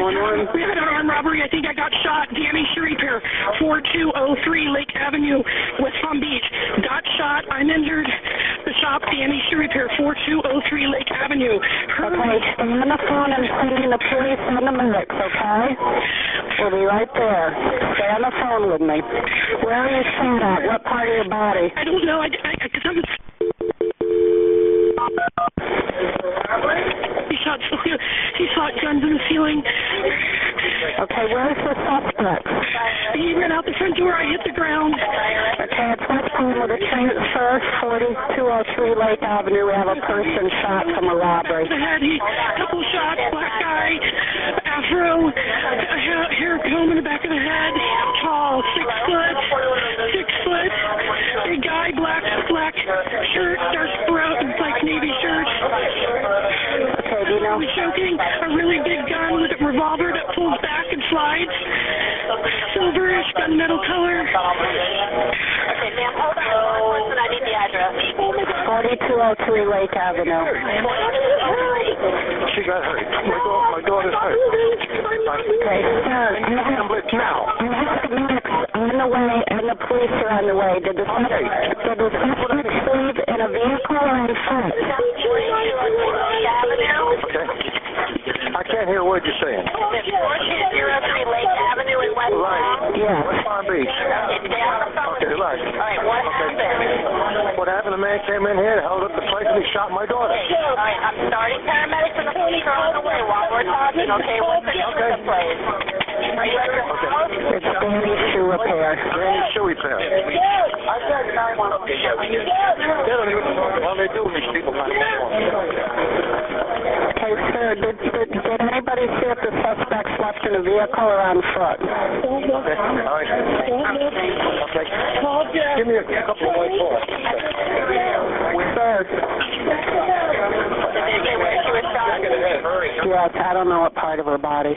911. We had an armed robbery. I think I got shot. Danny Shoe Repair, 4203 Lake Avenue, West Palm Beach. Got shot. I'm injured. The shop, Danny Shoe Repair, 4203 Lake Avenue. Okay, stay on the phone and sending the police and the medics, okay? We'll be right there. Stay on the phone with me. Where are you shot at? What part of your body? I don't know. Because I'm... He shot guns in the ceiling. Okay, where's the suspect? He ran out the front door. I hit the ground. Okay, it's West Palm with a transfer, 4203 Lake Avenue. We have a person shot from a robbery. Couple shots, black guy, afro, hair comb in the back of the head, tall, 6 foot, big guy, black shirt, dark brown, like navy shirt. Okay, do you know? He was choking, a really big gun with a revolver that pulls back and slides, silverish, gunmetal color. Okay, ma'am, hold on. I need the address. 4203 Lake Avenue. She got hurt. My daughter's hurt. Okay, sir. Ambulance now. You have the medics on the way and the police are on the way. Did the suspect leave in a vehicle or in foot? Okay. I can't hear what you're saying. 4203 Lake Avenue in West Palm? Right. Yeah. West Palm Beach. Okay, right. All right, what happened? What happened? The man came in here, held up the place, and he shot my daughter. All right, I'm starting paramedics and the police are on the way while we're talking, okay? What's the name of the place? Are you at your house? It's Danny Shoe Repair. Danny Shoe Repair. I said 911. They don't even know what they do with these people. Okay, sir, did anybody see if the suspect's left in a vehicle or on foot? Okay, all right. Okay. Give me a couple of white balls. Sir. Yes, I don't know what part of her body.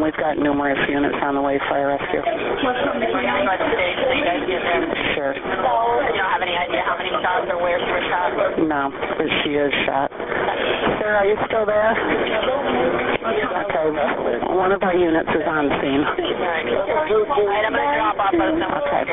We've got numerous units on the way, fire rescue. Sure. You don't have any idea how many shots or where she was shot? No, but she is shot. Sir, are you still there? Okay, one of our units is on scene. All right, I'm going to drop off those numbers. Okay.